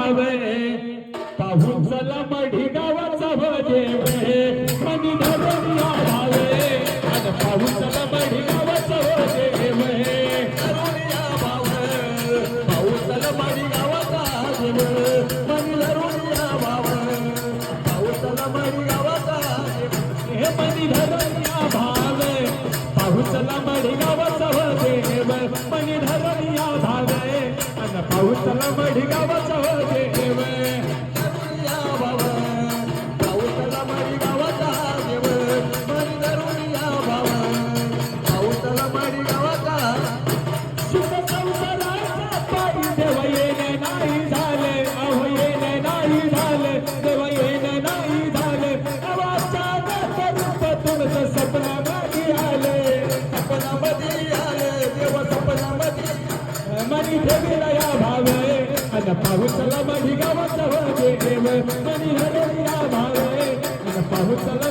भावे पाहून चला मढी गावाचा देव मनी धरुनिया भावे आणि पाहून चला मढी गावाचा देव धरुनिया भावे पाहून चला मढी गावाचा देव मनी धरुनिया भावे पाहून चला मढी गावाचा हे मनी धरुनिया भावे पाहून चला मढी गावाचा देव मनी धरुनिया भावे आणि पाहून चला मढी गावाचा देव मनी ठेविला भावे आणि पाहून चला मढी गावाचा देव मनी धरुनिया भावे आणि पाहून चला